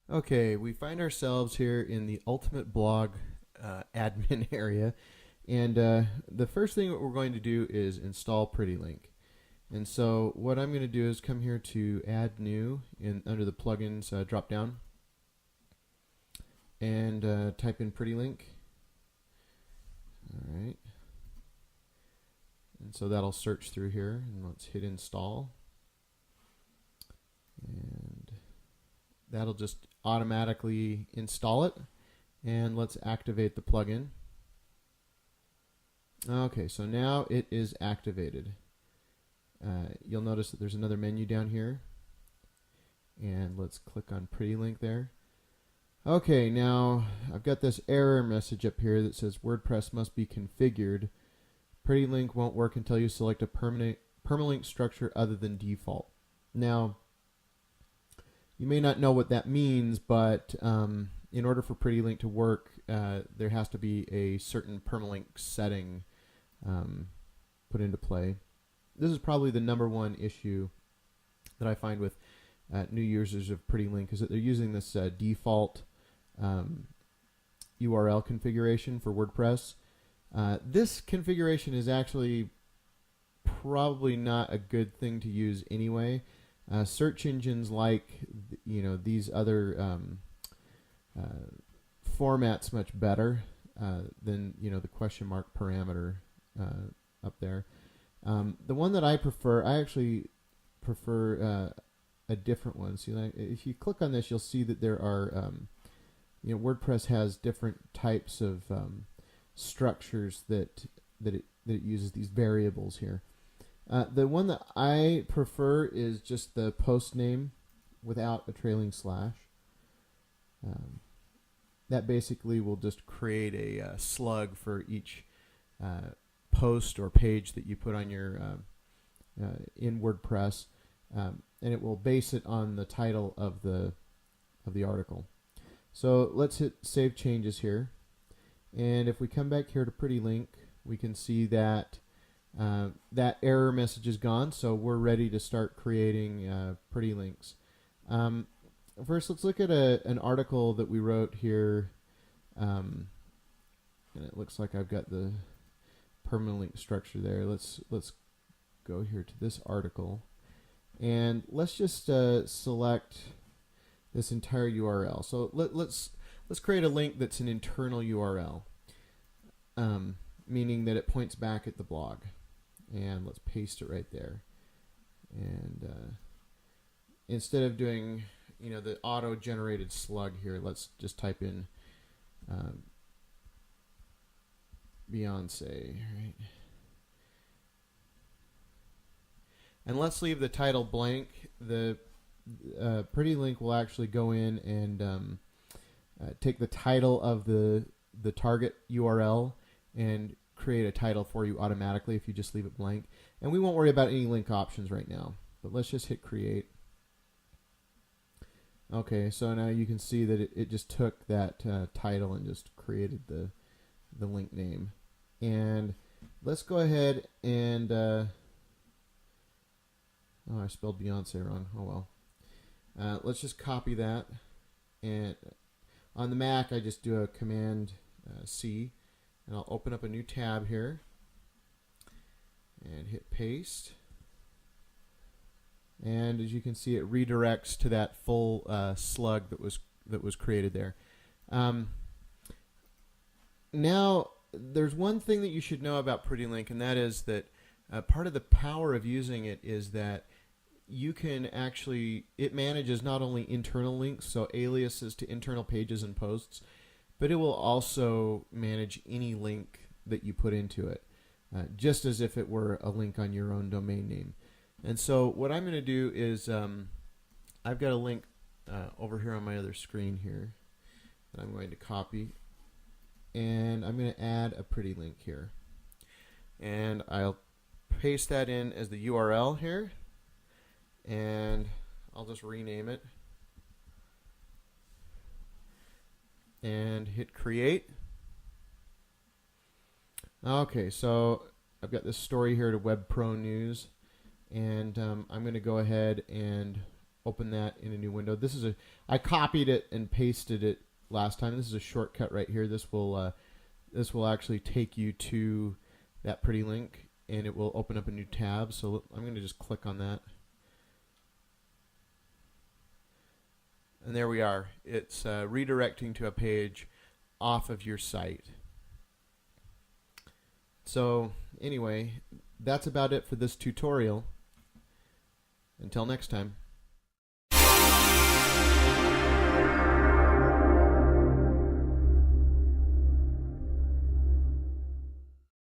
Okay, we find ourselves here in the Ultimate Blog admin area, and the first thing that we're going to do is install PrettyLink. And so what I'm going to do is come here to Add New in under the Plugins drop down, and type in PrettyLink. All right, and so that'll search through here, and let's hit Install, and that'll just automatically install it. And let's activate the plugin. Okay, so now it is activated. You'll notice that there's another menu down here, and let's click on PrettyLink there. Okay, now I've got this error message up here that says WordPress must be configured. PrettyLink won't work until you select a permalink structure other than default. Now, you may not know what that means, but in order for PrettyLink to work, there has to be a certain permalink setting put into play. This is probably the #1 issue that I find with new users of PrettyLink, is that they're using this default URL configuration for WordPress. This configuration is actually probably not a good thing to use anyway. Search engines like these other formats much better than the question mark parameter up there. The one that I actually prefer a different one. See, if you click on this, you'll see that there are WordPress has different types of structures that it uses, these variables here. The one that I prefer is just the post name without a trailing slash. That basically will just create a slug for each post or page that you put on your in WordPress, and it will base it on the title of the article. So let's hit Save Changes here, and if we come back here to PrettyLink, we can see that that error message is gone, so we're ready to start creating PrettyLinks. First, let's look at an article that we wrote here, and it looks like I've got the permalink structure there. Let's go here to this article, and let's just select this entire URL. So let's create a link that's an internal URL, meaning that it points back at the blog. And let's paste it right there. And instead of doing the auto-generated slug here, let's just type in Beyonce, right? And let's leave the title blank. The PrettyLink will actually go in and take the title of the target URL and create a title for you automatically if you just leave it blank. And we won't worry about any link options right now, but let's just hit create. Okay, so now you can see that it just took that title and just created the link name. And let's go ahead and oh, I spelled Beyonce wrong. Oh well. Let's just copy that, and on the Mac I just do a Command C, and I'll open up a new tab here and hit paste. And as you can see, it redirects to that full slug that was created there. Now, there's one thing that you should know about PrettyLink, and that is that part of the power of using it is that you can actually, it manages not only internal links, so aliases to internal pages and posts, but it will also manage any link that you put into it, just as if it were a link on your own domain name. And so what I'm going to do is I've got a link over here on my other screen here that I'm going to copy, and I'm going to add a PrettyLink here. And I'll paste that in as the URL here, and I'll just rename it and hit create. Okay, so I've got this story here to Web Pro News, and I'm going to go ahead and open that in a new window. I copied it and pasted it last time. This is a shortcut right here. This will actually take you to that pretty link, and it will open up a new tab. So I'm going to just click on that. And there we are. It's redirecting to a page off of your site. So anyway, that's about it for this tutorial. Until next time.